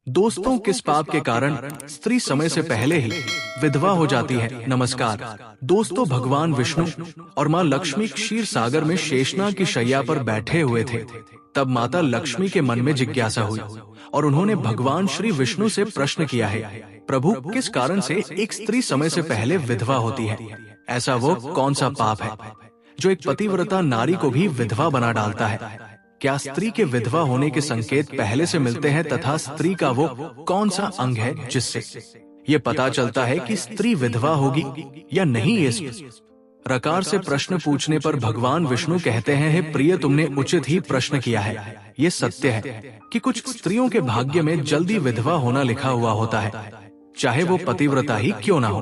दोस्तों, किस पाप के कारण स्त्री समय से पहले ही विधवा हो जाती है? नमस्कार दोस्तों, भगवान विष्णु और माँ लक्ष्मी क्षीर सागर में शेषनाग की शैया पर बैठे हुए थे। तब माता लक्ष्मी के मन में जिज्ञासा हुई और उन्होंने भगवान श्री विष्णु से प्रश्न किया है, प्रभु, किस कारण से एक स्त्री समय से पहले विधवा होती है? ऐसा वो कौन सा पाप है जो एक पतिव्रता नारी को भी विधवा बना डालता है? क्या स्त्री के विधवा होने के संकेत पहले से मिलते हैं तथा स्त्री का वो कौन सा अंग है जिससे ये पता चलता है कि स्त्री विधवा होगी या नहीं? इस प्रकार से प्रश्न पूछने पर भगवान विष्णु कहते हैं, हे प्रिय, तुमने उचित ही प्रश्न किया है। ये सत्य है कि कुछ स्त्रियों के भाग्य में जल्दी विधवा होना लिखा हुआ होता है, चाहे वो पतिव्रता ही क्यों ना हो।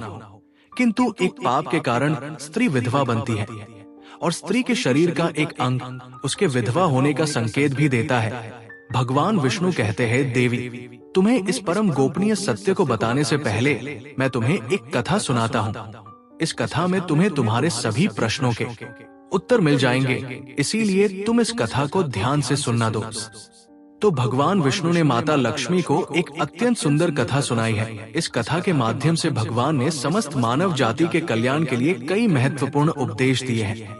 किंतु एक पाप के कारण स्त्री विधवा बनती है और स्त्री के शरीर का एक अंग उसके विधवा होने का संकेत भी देता है। भगवान विष्णु कहते हैं, देवी, तुम्हें इस परम गोपनीय सत्य को बताने से पहले मैं तुम्हें एक कथा सुनाता हूँ। इस कथा में तुम्हें तुम्हारे सभी प्रश्नों के उत्तर मिल जाएंगे, इसीलिए तुम इस कथा को ध्यान से सुनना दो। तो भगवान विष्णु ने माता लक्ष्मी को एक अत्यंत सुंदर कथा सुनाई है। इस कथा के माध्यम से भगवान ने समस्त मानव जाति के कल्याण के लिए कई महत्वपूर्ण उपदेश दिए हैं।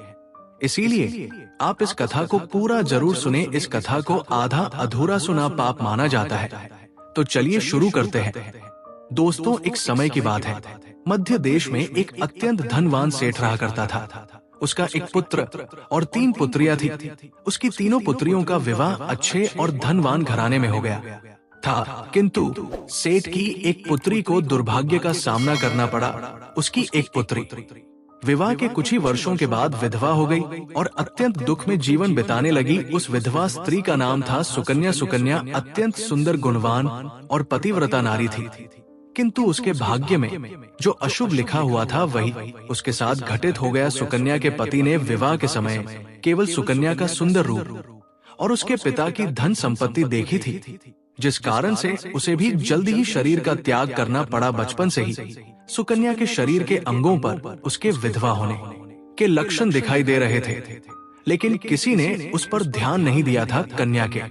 इसीलिए आप इस कथा को पूरा जरूर सुने। इस कथा को आधा अधूरा सुना पाप माना जाता है। तो चलिए शुरू करते हैं। दोस्तों, एक समय की बात है। मध्य देश में एक अत्यंत धनवान सेठ रहा करता था। उसका एक पुत्र और 3 पुत्रियां थी। उसकी तीनों पुत्रियों का विवाह अच्छे और धनवान घराने में हो गया था, किंतु सेठ की एक पुत्री को दुर्भाग्य का सामना करना पड़ा। उसकी एक पुत्री विवाह के कुछ ही वर्षों के बाद विधवा हो गई और अत्यंत दुख में जीवन बिताने लगी। उस विधवा स्त्री का नाम था सुकन्या। सुकन्या अत्यंत सुंदर, गुणवान और पतिव्रता नारी थी, किंतु उसके भाग्य में जो अशुभ लिखा हुआ था वही उसके साथ घटित हो गया। सुकन्या के पति ने विवाह के समय केवल सुकन्या का सुंदर रूप और उसके पिता की धन संपत्ति देखी थी, जिस कारण से उसे भी जल्दी ही शरीर का त्याग करना पड़ा। बचपन से ही सुकन्या के शरीर के अंगों पर उसके विधवा होने के लक्षण दिखाई दे रहे थे, लेकिन किसी ने उस पर ध्यान नहीं दिया था। कन्या के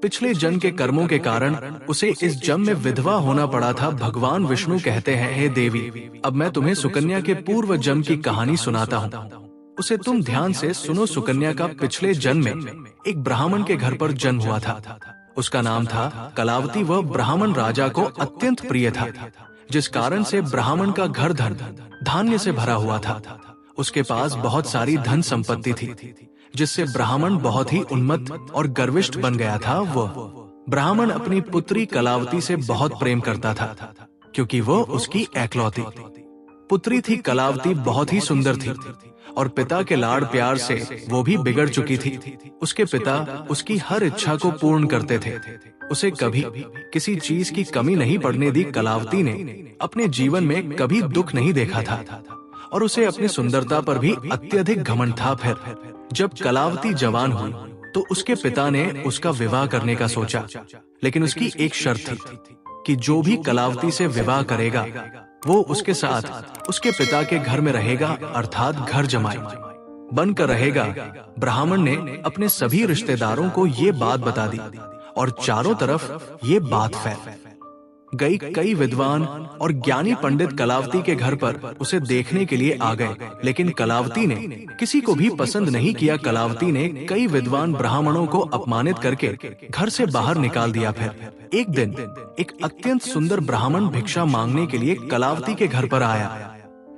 पिछले जन्म के कर्मों के कारण उसे इस जन्म में विधवा होना पड़ा था। भगवान विष्णु कहते हैं, हे देवी, अब मैं तुम्हें सुकन्या के पूर्व जन्म की कहानी सुनाता हूँ। उसे तुम ध्यान से सुनो। सुकन्या का पिछले जन्म में एक ब्राह्मण के घर पर जन्म हुआ था। उसका नाम था कलावती। वह ब्राह्मण राजा को अत्यंत प्रिय था, जिस कारण से ब्राह्मण का घर धन धान्य से भरा हुआ था। उसके पास बहुत सारी धन संपत्ति थी, जिससे ब्राह्मण बहुत ही उन्मत्त और गर्विष्ठ बन गया था। वह ब्राह्मण अपनी पुत्री कलावती से बहुत प्रेम करता था, क्योंकि वो उसकी एकलौती पुत्री थी। कलावती बहुत ही सुंदर थी और पिता के लाड़ प्यार से वो भी बिगड़ चुकी थी। उसके पिता उसकी हर इच्छा को पूर्ण करते थे। उसे कभी किसी चीज की कमी नहीं पड़ने दी। कलावती ने अपने जीवन में कभी दुख नहीं देखा था और उसे अपनी सुंदरता पर भी अत्यधिक घमंड था। फिर जब कलावती जवान हुई तो उसके पिता ने उसका विवाह करने का सोचा, लेकिन उसकी एक शर्त थी कि जो भी कलावती से विवाह करेगा वो उसके साथ उसके पिता के घर में रहेगा, अर्थात घर जमाई बनकर रहेगा। ब्राह्मण ने अपने सभी रिश्तेदारों को ये बात बता दी और चारों तरफ ये बात फैल गई। कई विद्वान और ज्ञानी पंडित कलावती के घर पर उसे देखने के लिए आ गए, लेकिन कलावती ने किसी को भी पसंद नहीं किया। कलावती ने कई विद्वान ब्राह्मणों को अपमानित करके घर से बाहर निकाल दिया। फिर एक दिन एक अत्यंत सुंदर ब्राह्मण भिक्षा मांगने के लिए कलावती के घर पर आया,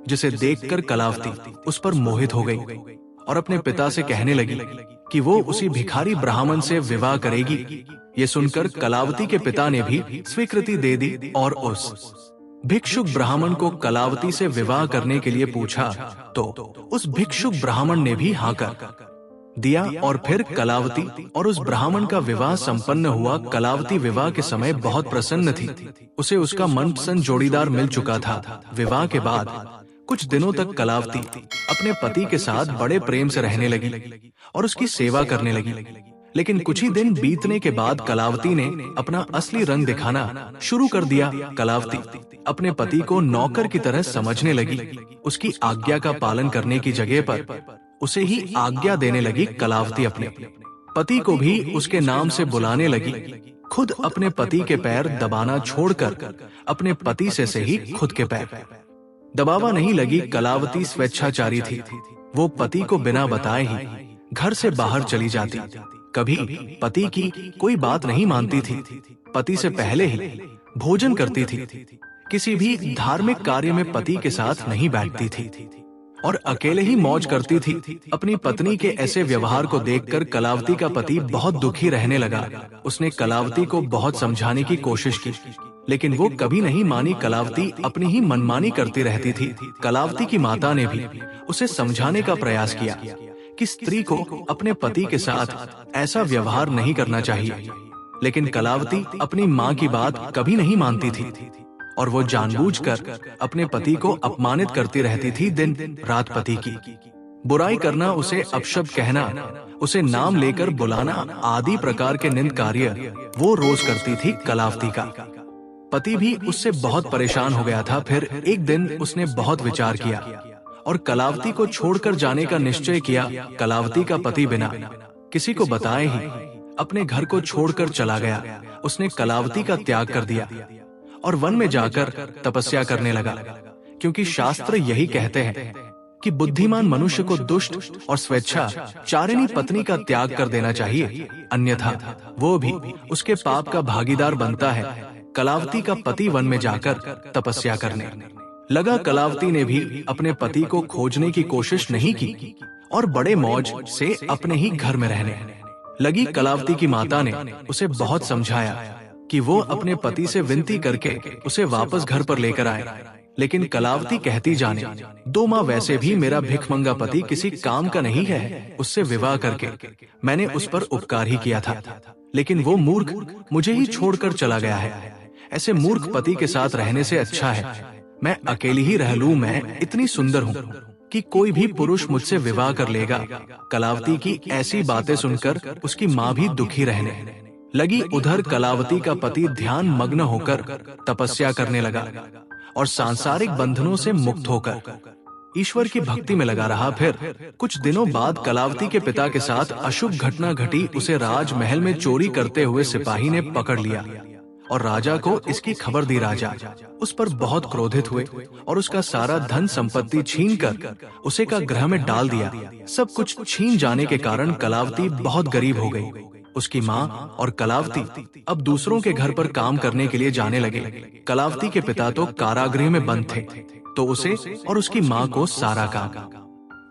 जिसे देखकर कलावती उस पर मोहित हो गई और अपने पिता से कहने लगी कि वो उसी भिखारी ब्राह्मण से विवाह करेगी। ये सुनकर कलावती के पिता ने भी स्वीकृति दे दी और उस भिक्षुक ब्राह्मण को कलावती से विवाह करने के लिए पूछा, तो उस भिक्षुक ब्राह्मण ने भी हाँ कर दिया और फिर कलावती और उस ब्राह्मण का विवाह संपन्न हुआ। कलावती विवाह के समय बहुत प्रसन्न थी। उसे उसका मनपसंद जोड़ीदार मिल चुका था। विवाह के बाद कुछ दिनों तक कलावती अपने पति के साथ बड़े प्रेम से रहने लगी और उसकी सेवा करने लगी, लेकिन कुछ ही दिन बीतने के बाद कलावती ने अपना असली रंग दिखाना शुरू कर दिया। कलावती अपने पति को नौकर की तरह समझने लगी। उसकी आज्ञा का पालन करने की जगह पर उसे ही आज्ञा देने लगी। कलावती अपने पति को भी उसके नाम से बुलाने लगी। खुद अपने पति के पैर दबाना छोड़कर अपने पति से ही खुद के पैर दबावा नहीं लगी। कलावती स्वेच्छाचारी थी। वो पति को बिना बताए ही घर से बाहर चली जाती। कभी पति की कोई बात नहीं मानती थी। पति से पहले ही भोजन करती थी। किसी भी धार्मिक कार्य में पति के साथ नहीं बैठती थी और अकेले ही मौज करती थी। अपनी पत्नी के ऐसे व्यवहार को देखकर कलावती का पति बहुत दुखी रहने लगा। उसने कलावती को बहुत समझाने की कोशिश की, लेकिन वो कभी नहीं मानी। कलावती अपनी ही मनमानी करती रहती थी। कलावती की माता ने भी उसे समझाने का प्रयास किया कि स्त्री को अपने पति के साथ ऐसा व्यवहार नहीं करना चाहिए, लेकिन कलावती अपनी माँ की बात कभी नहीं मानती थी और वो जानबूझकर अपने पति को अपमानित करती रहती थी। दिन रात पति की बुराई करना, उसे अपशब्द कहना, उसे नाम लेकर बुलाना आदि प्रकार के निंद कार्य वो रोज करती थी। कलावती का पति भी उससे बहुत परेशान हो गया था। फिर एक दिन उसने बहुत विचार किया और कलावती को छोड़कर जाने का निश्चय किया। कलावती का पति बिना किसी को बताए ही अपने घर को छोड़कर चला गया। उसने कलावती का त्याग कर दिया और वन में जाकर तपस्या करने लगा, क्योंकि शास्त्र यही कहते हैं कि बुद्धिमान मनुष्य को दुष्ट और स्वेच्छाचारिणी पत्नी का त्याग कर देना चाहिए, अन्यथा वो भी उसके पाप का भागीदार बनता है। कलावती का पति वन में जाकर तपस्या करने लगा। कलावती ने भी अपने पति को खोजने की कोशिश नहीं की और बड़े मौज से अपने ही घर में रहने लगी। कलावती की माता ने उसे बहुत समझाया कि वो अपने पति से विनती करके उसे वापस घर पर लेकर आए, लेकिन कलावती कहती जाने 2 माह वैसे भी मेरा भिखमंगा पति किसी काम का नहीं है। उससे विवाह करके मैंने उस पर उपकार ही किया था, लेकिन वो मूर्ख मुझे ही छोड़कर चला गया है। ऐसे मूर्ख पति के साथ रहने से अच्छा है मैं अकेली ही रह लूं। मैं इतनी सुंदर हूँ कि कोई भी पुरुष मुझसे विवाह कर लेगा। कलावती की ऐसी बातें सुनकर उसकी माँ भी दुखी रहने लगी। उधर कलावती का पति ध्यान मग्न होकर तपस्या करने लगा और सांसारिक बंधनों से मुक्त होकर ईश्वर की भक्ति में लगा रहा। फिर कुछ दिनों बाद कलावती के पिता के साथ अशुभ घटना घटी। उसे राजमहल में चोरी करते हुए सिपाही ने पकड़ लिया और राजा को इसकी खबर दी। राजा उस पर बहुत क्रोधित हुए और उसका सारा धन संपत्ति छीनकर उसे का गृह में डाल दिया। सब कुछ छीन जाने के कारण कलावती बहुत गरीब हो गई। उसकी माँ और कलावती अब दूसरों के घर पर काम करने के लिए जाने लगे। कलावती के पिता तो कारागृह में बंद थे, तो उसे और उसकी माँ को सारा काम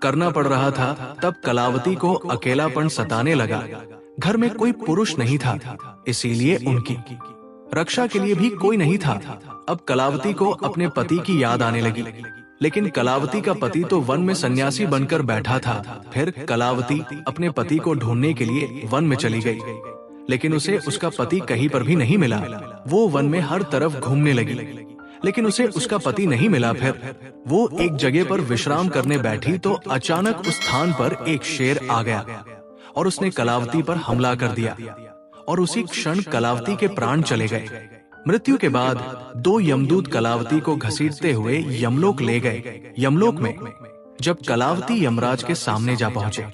करना पड़ रहा था। तब कलावती को अकेलापन सताने लगा। घर में कोई पुरुष नहीं था, इसीलिए उनकी रक्षा के लिए भी कोई नहीं था। अब कलावती को अपने पति की याद आने लगी, लेकिन कलावती का पति तो वन में सन्यासी बनकर बैठा था। फिर कलावती अपने पति को ढूंढने के लिए वन में चली गई, लेकिन उसे उसका पति कहीं पर भी नहीं मिला। वो वन में हर तरफ घूमने लगी, लेकिन उसे उसका पति नहीं मिला। फिर वो एक जगह पर विश्राम करने बैठी तो अचानक उस स्थान पर एक शेर आ गया और उसने कलावती पर हमला कर दिया और उसी क्षण कलावती के प्राण चले गए। मृत्यु के बाद 2 यमदूत कलावती को घसीटते हुए यमलोक ले गए। यमलोक में जब कलावती यमराज के सामने जा पहुंचे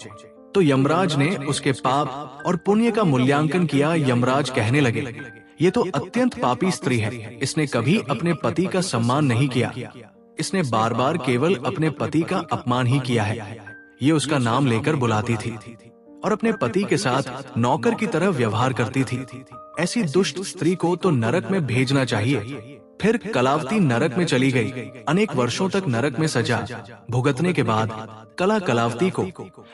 तो यमराज ने उसके पाप और पुण्य का मूल्यांकन किया। यमराज कहने लगे, ये तो अत्यंत पापी स्त्री है। इसने कभी अपने पति का सम्मान नहीं किया। इसने बार बार केवल अपने पति का अपमान ही किया है। ये उसका नाम लेकर बुलाती थी और अपने पति के साथ नौकर की तरह व्यवहार करती थी। ऐसी दुष्ट स्त्री को तो नरक में भेजना चाहिए। फिर कलावती नरक में चली गई। अनेक वर्षों तक नरक में सजा भुगतने के बाद कलावती को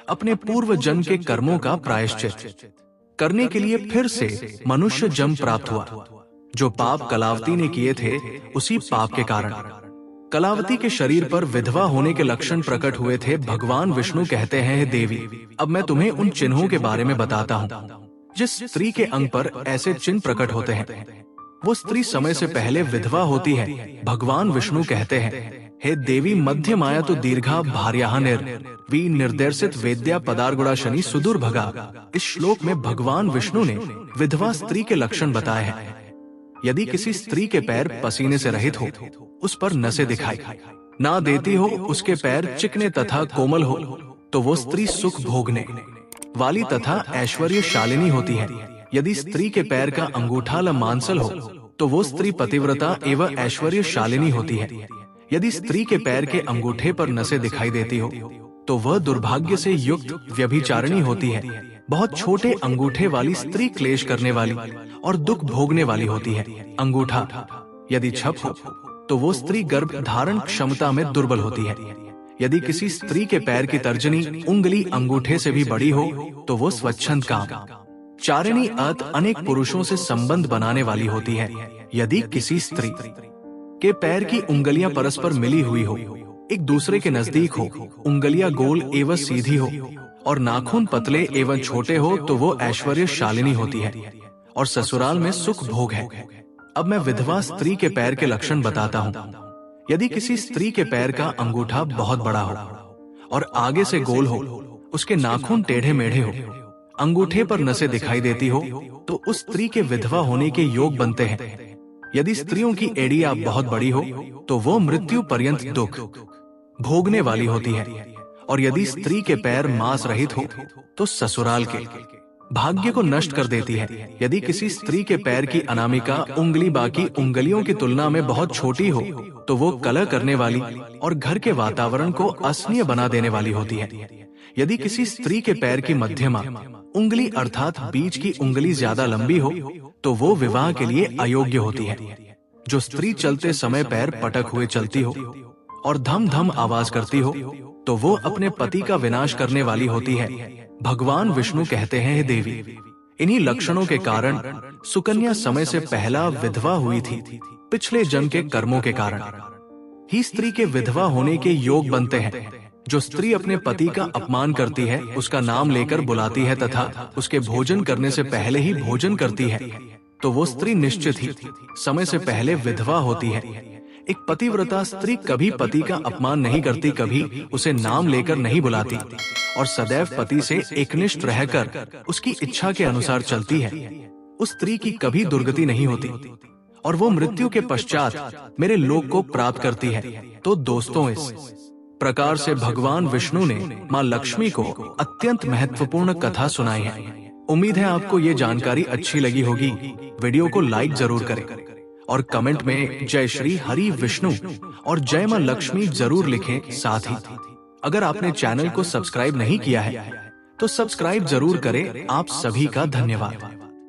अपने पूर्व जन्म के कर्मों का प्रायश्चित करने के लिए फिर से मनुष्य जन्म प्राप्त हुआ। जो पाप कलावती ने किए थे, उसी पाप के कारण कलावती के शरीर पर विधवा होने के लक्षण प्रकट हुए थे। भगवान विष्णु कहते हैं, हे देवी, अब मैं तुम्हें उन चिन्हों के बारे में बताता हूँ जिस स्त्री के अंग पर ऐसे चिन्ह प्रकट होते हैं, वो स्त्री समय से पहले विधवा होती है। भगवान विष्णु कहते हैं, हे देवी, मध्य माया तो दीर्घा भार्या निर्देशित वेद्या पदार्गुणा शनि सुदूर भगा। इस श्लोक में भगवान विष्णु ने विधवा स्त्री के लक्षण बताए हैं। यदि किसी स्त्री के पैर पसीने से रहित हो, उस पर नसें दिखाई ना देती हो, उसके पैर चिकने तथा कोमल हो, तो वो स्त्री सुख भोगने वाली तथा ऐश्वर्यशालिनी होती है। यदि स्त्री के पैर का अंगूठा लंबांसल हो तो वो स्त्री पतिव्रता एवं ऐश्वर्यशालिनी होती है। यदि स्त्री के पैर के अंगूठे पर नसें दिखाई देती हो तो वह दुर्भाग्य से युक्त व्यभिचारिणी होती है। बहुत छोटे अंगूठे वाली स्त्री क्लेश करने वाली और दुख भोगने वाली होती है। अंगूठा यदि छप हो तो वो स्त्री गर्भ धारण क्षमता में दुर्बल होती है। यदि किसी स्त्री के पैर की तर्जनी उंगली अंगूठे से भी बड़ी हो तो वो स्वच्छंद काम चारिणी अर्थ अनेक पुरुषों से संबंध बनाने वाली होती है। यदि किसी स्त्री के पैर की उंगलियां परस्पर मिली हुई हो, एक दूसरे के नजदीक हो, उंगलियां गोल एवं सीधी हो और नाखून पतले एवं छोटे हो तो वो ऐश्वर्यशालिनी होती है और ससुराल में सुख भोग है। अब मैं विधवा स्त्री के पैर के लक्षण बताता हूँ। यदि किसी स्त्री के पैर का अंगूठा बहुत बड़ा हो और आगे से गोल हो, उसके नाखून टेढ़े मेढ़े हो, अंगूठे पर नसें दिखाई देती हो तो उस स्त्री के विधवा होने के योग बनते हैं। यदि स्त्रियों की एड़ियां बहुत बड़ी हो तो वो मृत्यु पर्यंत दुख भोगने वाली होती है। और यदि स्त्री के पैर मांस रहित हो तो ससुराल के भाग्य को नष्ट कर देती है। यदि किसी स्त्री के पैर की अनामिका उंगली बाकी उंगलियों की तुलना में बहुत छोटी हो तो वो कलह करने वाली और घर के वातावरण को असह्य बना देने वाली होती है। यदि किसी स्त्री के पैर की मध्यमा उंगली अर्थात बीच की उंगली ज्यादा लंबी हो तो वो विवाह के लिए अयोग्य होती है। जो स्त्री चलते समय पैर पटक हुए चलती हो और धम धम आवाज करती हो तो वो अपने पति का विनाश करने वाली होती है। भगवान विष्णु कहते हैं, हे देवी, इन्हीं लक्षणों के कारण सुकन्या समय से पहला विधवा हुई थी। पिछले जन्म के कर्मों के कारण ही स्त्री के विधवा होने के योग बनते हैं। जो स्त्री अपने पति का अपमान करती है, उसका नाम लेकर बुलाती है तथा उसके भोजन करने से पहले ही भोजन करती है तो वो स्त्री निश्चित ही समय से पहले विधवा होती है। एक पतिव्रता स्त्री कभी पति का अपमान नहीं करती, कभी उसे नाम लेकर नहीं बुलाती और सदैव पति से एकनिष्ठ रहकर उसकी इच्छा के अनुसार चलती है। उस स्त्री की कभी दुर्गति नहीं होती और वो मृत्यु के पश्चात मेरे लोक को प्राप्त करती है। तो दोस्तों, इस प्रकार से भगवान विष्णु ने माँ लक्ष्मी को अत्यंत महत्वपूर्ण कथा सुनाई है। उम्मीद है आपको ये जानकारी अच्छी लगी होगी। वीडियो को लाइक जरूर करें और कमेंट में जय श्री हरि विष्णु और जय माँ लक्ष्मी जरूर लिखें। साथ ही अगर आपने चैनल को सब्सक्राइब नहीं किया है तो सब्सक्राइब जरूर करें। आप सभी का धन्यवाद।